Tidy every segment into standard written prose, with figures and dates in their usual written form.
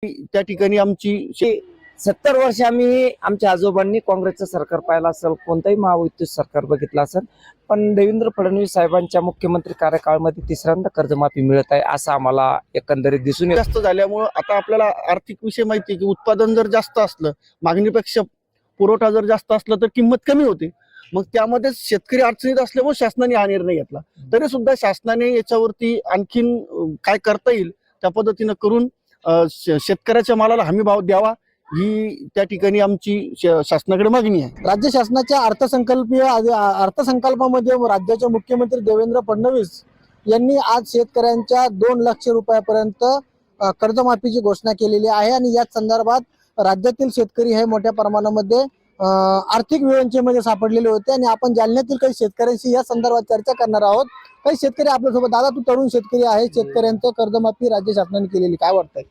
त्या ठिकाणी आमची 70 वर्ष आम्ही आमच्या आजोबांनी काँग्रेसचं सरकार पाहिलं असेल, कोणतंही महायुतीचं सरकार बघितलं असेल, पण देवेंद्र फडणवीस साहेबांच्या मुख्यमंत्री कार्यकाळामध्ये तिसऱ्यांदा कर्जमाफी मिळत आहे असं आम्हाला एकंदरीत दिसून येतं. जास्त झाल्यामुळं आता आपल्याला आर्थिक विषय माहिती आहे की उत्पादन जर जास्त असलं, मागणीपेक्षा पुरवठा जर जास्त असला तर किंमत कमी होते. मग त्यामध्ये शेतकरी अडचणीत असल्यामुळे शासनाने हा निर्णय घेतला. तरी सुद्धा शासनाने याच्यावरती आणखीन काय करता येईल त्या पद्धतीनं करून शेतकऱ्याच्या मालाला हमी भाव द्यावा ही त्या ठिकाणी आमची शासनाकडे मागणी आहे. राज्य शासनाच्या अर्थसंकल्पामध्ये राज्याचे मुख्यमंत्री देवेंद्र फडणवीस यांनी आज शेतकऱ्यांच्या 2 लाख रुपयापर्यंत कर्जमाफीची घोषणा केलेली आहे आणि याच संदर्भात राज्यातील शेतकरी हे मोठ्या प्रमाणामध्ये आर्थिक विवंचनेमध्ये सापडलेले होते आणि आपण जालन्यातील काही शेतकऱ्यांशी या संदर्भात चर्चा करणार आहोत. काही शेतकरी आपल्यासोबत. दादा, तू तरुण शेतकरी आहे, शेतकऱ्यांचं कर्जमाफी राज्य शासनाने केलेली, काय वाटतंय?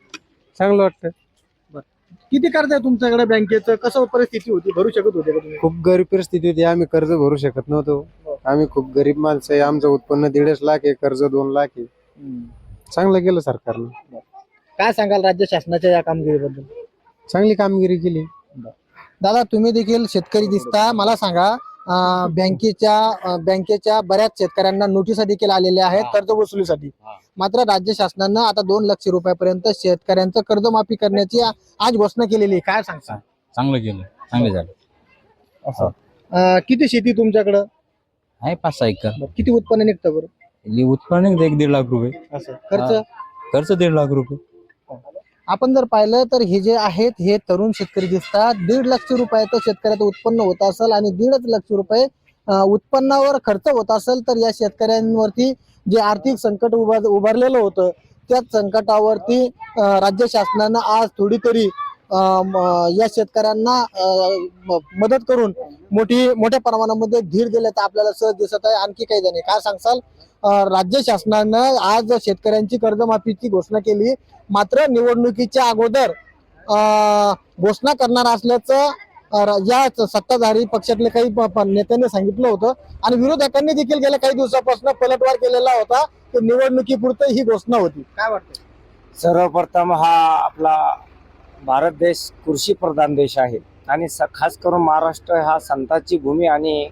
चांगलं वाटतं. किती कर्ज आहे तुमच्याकडे बँकेचं? कसं परिस्थिती होती, भरू शकत होते का तुम्ही? खूप गरीब परिस्थिती होती, आम्ही कर्ज भरू शकत नव्हतो. आम्ही खूप गरीब माणसं आहे, आमचं उत्पन्न 1.5 लाख आहे, कर्ज 2 लाख आहे. चांगलं केलं सरकारनं. काय सांगाल राज्य शासनाच्या या कामगिरीबद्दल? चांगली कामगिरी केली. दादा, तुम्ही देखील शेतकरी दिसता, मला सांगा, बँकेच्या बऱ्याच शेतकऱ्यांना नोटिसा देखील आलेल्या आहेत कर्ज वसुलीसाठी. मात्र राज्य शासनानं आता 2 लाख रुपयापर्यंत शेतकऱ्यांचं कर्जमाफी करण्याची आज घोषणा केलेली आहे. काय सांगता? चांगलं केलं, चांगलं झालं. किती शेती तुमच्याकडं? आहे 5-6 एकर. किती उत्पन्न निघतं बरं? उत्पन्न 1.5 लाख रुपये. असं खर्च? खर्च 1.5 लाख रुपये. आपण जर पाहिलं तर हे जे आहेत हे तरुण शेतकरी दिसतात. 1.5 लाख रुपयाचं शेतकऱ्याचं उत्पन्न होत असेल आणि 1.5 लाख रुपये उत्पन्नावर खर्च होत असेल तर या शेतकऱ्यांवरती जे आर्थिक संकट उभारलेलं होतं त्याच संकटावरती राज्य शासनानं आज थोडी तरी या शेतकऱ्यांना मदत करून मोठ्या प्रमाणामध्ये धीर दिल्याचं आपल्याला सहज दिसत आहे. आणखी काही जण काय सांगसाल? राज्य शासनानं आज शेतकऱ्यांची कर्जमाफीची घोषणा केली, मात्र निवडणुकीच्या अगोदर घोषणा करणार असल्याचं या सत्ताधारी पक्षातले काही नेत्यांनी सांगितलं होतं आणि विरोधकांनी देखील गेल्या काही दिवसापासून पलटवार केलेला होता की निवडणुकीपुरतं ही घोषणा होती. काय वाटतं? सर्वप्रथम हा आपला भारत देश कृषी प्रधान देश आहे आणि खास करून महाराष्ट्र हा संतांची भूमी आणि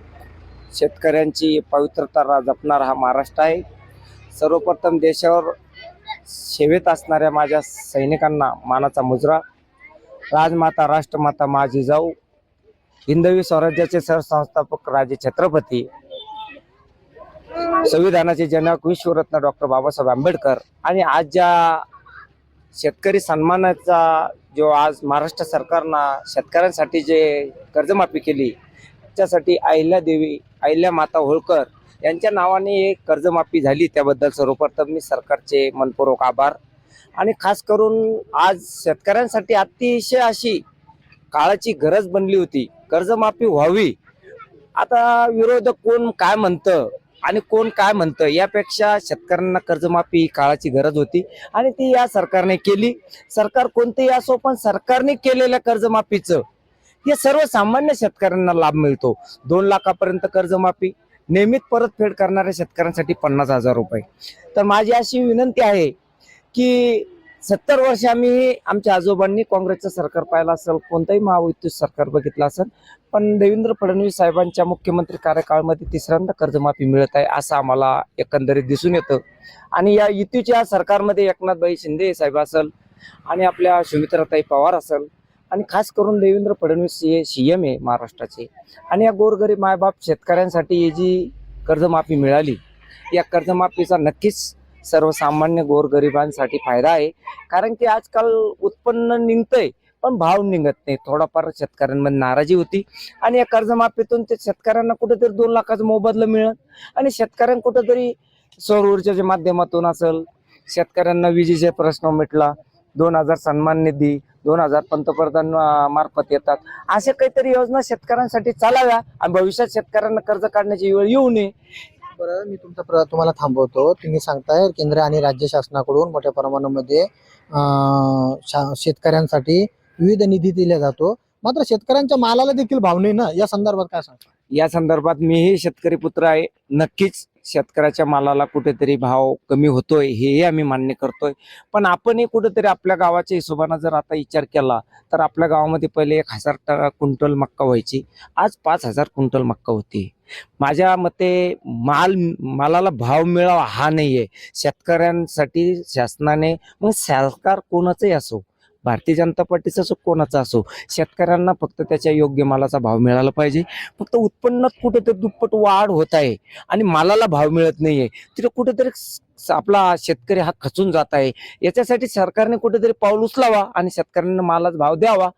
शेतकऱ्यांची पवित्रता जपणारा हा महाराष्ट्र आहे. सर्वप्रथम देशावर सेवेत असणाऱ्या माझ्या सैनिकांना मानाचा मुजरा. राजमाता राष्ट्रमाता माझी जिजाऊ, हिंदवी स्वराज्याचे सरसंस्थापक राजे छत्रपती, संविधानाचे जनक विश्वरत्न डॉक्टर बाबासाहेब आंबेडकर आणि आज ज्या शेतकरी सन्मानाचा जो आज महाराष्ट्र सरकारनं शेतकऱ्यांसाठी जे कर्जमाफी केली त्यासाठी अहिल्या माता होळकर यांच्या नावाने एक कर्जमाफी झाली, त्याबद्दल सर्वप्रथम मी सरकारचे मनपूर्वक आभार. आणि खास करून आज शेतकऱ्यांसाठी अतिशय अशी काळाची गरज बनली होती, कर्जमाफी व्हावी. आता विरोधक कोण काय म्हणतं आणि कोण काय म्हणतं यापेक्षा शेतकऱ्यांना कर्जमाफी ही काळाची गरज होती आणि ती या सरकारने केली. सरकार कोणतेही असो पण सरकारने केलेल्या कर्जमाफीचं हे सर्वसामान्य शेतकऱ्यांना लाभ मिळतो. 2 लाखापर्यंत कर्जमाफी, नियमित परतफेड करणाऱ्या शेतकऱ्यांसाठी 50,000 रुपये. तर माझी अशी विनंती आहे की 70 वर्ष आम्ही आमच्या आजोबांनी काँग्रेसचं सरकार पाहिलं असेल, कोणतंही महायुतीचं सरकार बघितलं असेल, पण देवेंद्र फडणवीस साहेबांच्या मुख्यमंत्री कार्यकाळामध्ये तिसऱ्यांदा कर्जमाफी मिळत आहे असं आम्हाला एकंदरीत दिसून येतं. आणि या युतीच्या सरकारमध्ये एकनाथभाई शिंदे साहेब असेल आणि आपल्या सुमित्राताई पवार असेल आणि खास करून देवेंद्र फडणवीस हे CM आहे महाराष्ट्राचे. आणि या गोरगरीब मायबाप शेतकऱ्यांसाठी ही जी कर्जमाफी मिळाली, या कर्जमाफीचा नक्कीच सर्वसामान्य गोरगरिबांसाठी फायदा आहे. कारण की आजकाल उत्पन्न निघतंय पण भाव निघत नाही, थोडाफार शेतकऱ्यांमध्ये नाराजी होती आणि या कर्जमाफीतून ते शेतकऱ्यांना कुठेतरी 2 लाखाचं मोबदला मिळत आणि शेतकऱ्यांना कुठेतरी सौर ऊर्जेच्या माध्यमातून असेल, शेतकऱ्यांना विजेचे प्रश्न मिटला, 2,000 सन्मान निधी, 2,000 पंतप्रधान मार्फत येतात. अशा काहीतरी योजना शेतकऱ्यांसाठी चालाव्या आणि भविष्यात शेतकऱ्यांना कर्ज काढण्याची वेळ येऊ नये. बरं, मी तुम्हाला थांबवतो. तुम्ही सांगताय केंद्र आणि राज्य शासनाकडून मोठ्या प्रमाणामध्ये शेतकऱ्यांसाठी विविध निधी दिला जातो, मात्र शेतकऱ्यांच्या मालाला देखील भाव नाही ना, या संदर्भात काय सांगता? या संदर्भात मीही शेतकरी पुत्र आहे. नक्कीच शेतकऱ्याच्या मालाला कुठेतरी भाव कमी होतोय हेही आम्ही मान्य करतोय. पण आपणही कुठेतरी आपल्या गावाच्या हिशोबाने जर आता विचार केला तर आपल्या गावामध्ये पहिले 1000 क्विंटल मक्का व्हायची, आज 5000 क्विंटल मक्का होती. माझ्या मते मालाला भाव मिळावा हा नाहीये शेतकऱ्यांसाठी शासनाने, मग सरकार कोणाचंही असो, भारतीय जनता पार्टीचा असो कोणाचा असो, शेतकऱ्यांना फक्त त्याच्या योग्य मालाचा भाव मिळाला पाहिजे. फक्त उत्पन्नात कुठेतरी दुप्पट वाढ होत आहे आणि मालाला भाव मिळत नाहीये, तिथे कुठेतरी आपला शेतकरी हा खचून जात आहे. याच्यासाठी सरकारने कुठेतरी पाऊल उचलावा आणि शेतकऱ्यांना मालाचा भाव द्यावा.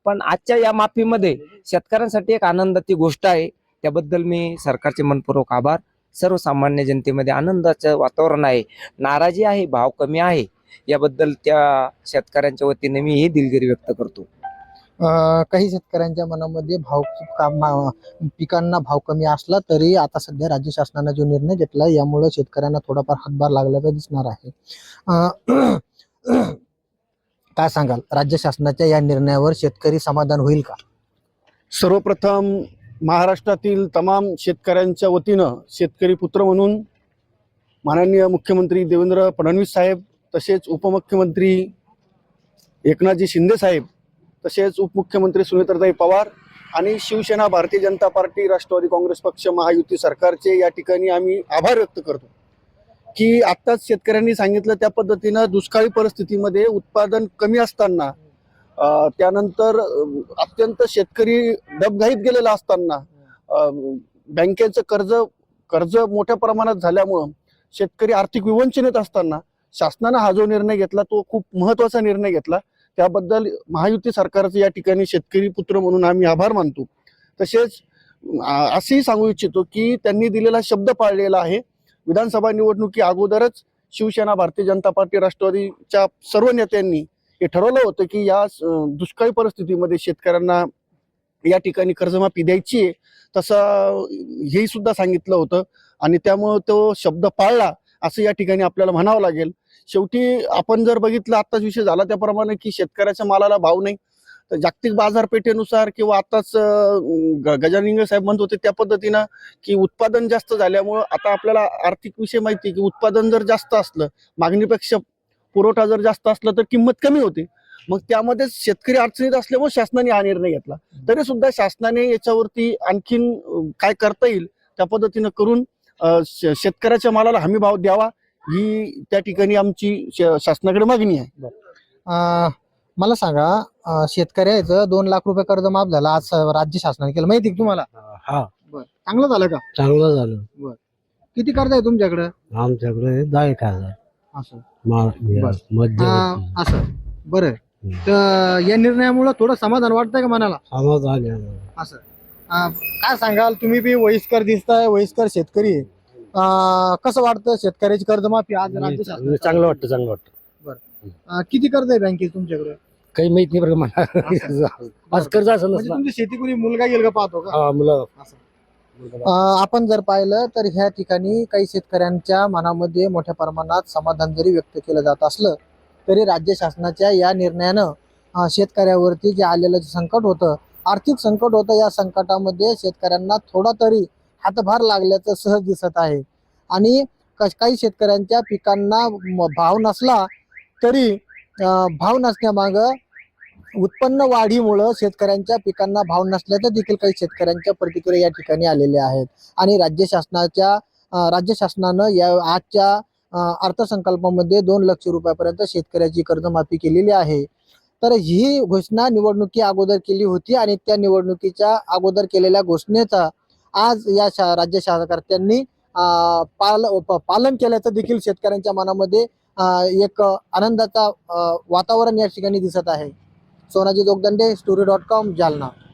पण आजच्या या माफीमध्ये शेतकऱ्यांसाठी एक आनंदाची गोष्ट आहे, त्याबद्दल मी सरकारचे मनपूर्वक आभार. सर्वसामान्य जनतेमध्ये आनंदाचं वातावरण आहे, नाराजी आहे, भाव कमी आहे, याबद्दल त्या शेतकऱ्यांच्या वतीने मी ही दिलगिरी व्यक्त करतो. काही शेतकऱ्यांच्या मनामध्ये पिकांना भाव कमी असला तरी आता सध्या राज्य शासनाने जो निर्णय घेतला यामुळे शेतकऱ्यांना थोडाफार हातभार लागल्याचं दिसणार आहे. काय सांगाल, राज्य शासनाच्या या निर्णयावर शेतकरी समाधान होईल का? सर्वप्रथम महाराष्ट्रातील तमाम शेतकऱ्यांच्या वतीनं शेतकरी पुत्र म्हणून माननीय मुख्यमंत्री देवेंद्र फडणवीस साहेब, तसेच उपमुख्यमंत्री एकनाथजी शिंदे साहेब, तसेच उपमुख्यमंत्री सुनेत्राताई पवार आणि शिवसेना, भारतीय जनता पार्टी, राष्ट्रवादी काँग्रेस पक्ष, महायुती सरकारचे या ठिकाणी आम्ही आभार व्यक्त करतो की आत्ताच शेतकऱ्यांनी सांगितलं त्या पद्धतीनं दुष्काळी परिस्थितीमध्ये उत्पादन कमी असताना, त्यानंतर अत्यंत शेतकरी डबघाईत गेलेला असताना, बँकेचं कर्ज मोठ्या प्रमाणात झाल्यामुळं शेतकरी आर्थिक विवंचनेत असताना शासनानं हा जो निर्णय घेतला तो खूप महत्त्वाचा निर्णय घेतला. त्याबद्दल महायुती सरकारचे या ठिकाणी शेतकरी पुत्र म्हणून आम्ही आभार मानतो. तसेच असंही सांगू इच्छितो की त्यांनी दिलेला शब्द पाळलेला आहे. विधानसभा निवडणुकी अगोदरच शिवसेना, भारतीय जनता पार्टी, राष्ट्रवादीच्या सर्व नेत्यांनी हे ठरवलं होतं की या दुष्काळी परिस्थितीमध्ये शेतकऱ्यांना या ठिकाणी कर्जमाफी द्यायची आहे, तसं हेही सुद्धा सांगितलं होतं आणि त्यामुळं तो शब्द पाळला असं या ठिकाणी आपल्याला म्हणावं लागेल. शेवटी आपण जर बघितलं, आत्ताच विषय झाला त्याप्रमाणे की शेतकऱ्याच्या मालाला भाव नाही, तर जागतिक बाजारपेठेनुसार किंवा आत्ताच गजानन इंगळे साहेब म्हणत होते त्या पद्धतीनं की उत्पादन जास्त झाल्यामुळं आता आपल्याला आर्थिक विषय माहिती आहे की उत्पादन जर जास्त असलं, मागणीपेक्षा पुरवठा जर जास्त असला तर किंमत कमी होते. मग त्यामध्ये शेतकरी अडचणीत असल्यामुळे शासनाने हा निर्णय घेतला. तरी सुद्धा शासनाने याच्यावरती आणखीन काय करता येईल त्या पद्धतीनं करून शेतकऱ्याच्या मालाला हमी भाव द्यावा ही त्या ठिकाणी आमची शासनाकडे मागणी आहे. मला सांगा, शेतकऱ्याचं 2 लाख रुपये कर्ज माफ झालं आज राज्य शासनाने केलं, माहिती तुम्हाला? हा, बरं, चांगलं झालं का? चांगलं झालं. किती कर्ज आहे तुमच्याकडे? आमच्याकडे 10,000 असं मध्यवर्ती असं बरं. तर या निर्णयामुळे थोडं समाधान वाटतंय का मनाला? समाधान आहे. असं काय सांगाल, तुम्ही बी वयस्कर दिसताय, वयस्कर शेतकरी आहे. कसं वाटतं शेतकऱ्याची कर्जमाफी आज राज्य शासनाने? चांगलं वाटतं, चांगलं वाटतं. किती कर्ज आहे बँकेत तुमच्याकडे? काही माहित नाही बरं मला. आज कर्ज असं म्हणजे नसलं. तुमची शेती कोणी मुलगा येईल का पाहतो का? हा, मुलं आपण जर पाहिलं तर ह्या ठिकाणी काही शेतकऱ्यांच्या मनामध्ये मोठ्या प्रमाणात समाधान जरी व्यक्त केलं जात असलं तरी राज्य शासनाच्या या निर्णयानं शेतकऱ्यावरती जे आलेलं संकट होतं, आर्थिक संकट होतं, या संकटामध्ये शेतकऱ्यांना थोडा तरी हातभार लागल्याचं सहज दिसत आहे. आणि काही शेतकऱ्यांच्या पिकांना भाव नसला तरी भाव नसण्यामागं उत्पन्न वाढीमुळं शेतकऱ्यांच्या पिकांना भाव नसल्याचं देखील काही शेतकऱ्यांच्या प्रतिक्रिया या ठिकाणी आलेल्या आहेत. आणि राज्य शासनानं या आजच्या अर्थसंकल्पामध्ये 2 लाख रुपयापर्यंत शेतकऱ्याची कर्जमाफी केलेली आहे. तर ही घोषणा निवडणुकी अगोदर केली होती आणि त्या निवडणुकीच्या अगोदर केलेल्या घोषणेचा आज या राज्य शासनकर्त्यांनी पालन केल्याचं देखील शेतकऱ्यांच्या मनामध्ये एक आनंदाचा वातावरण या ठिकाणी दिसत आहे. सोनाजी जोगदंडे, story.com, जालना.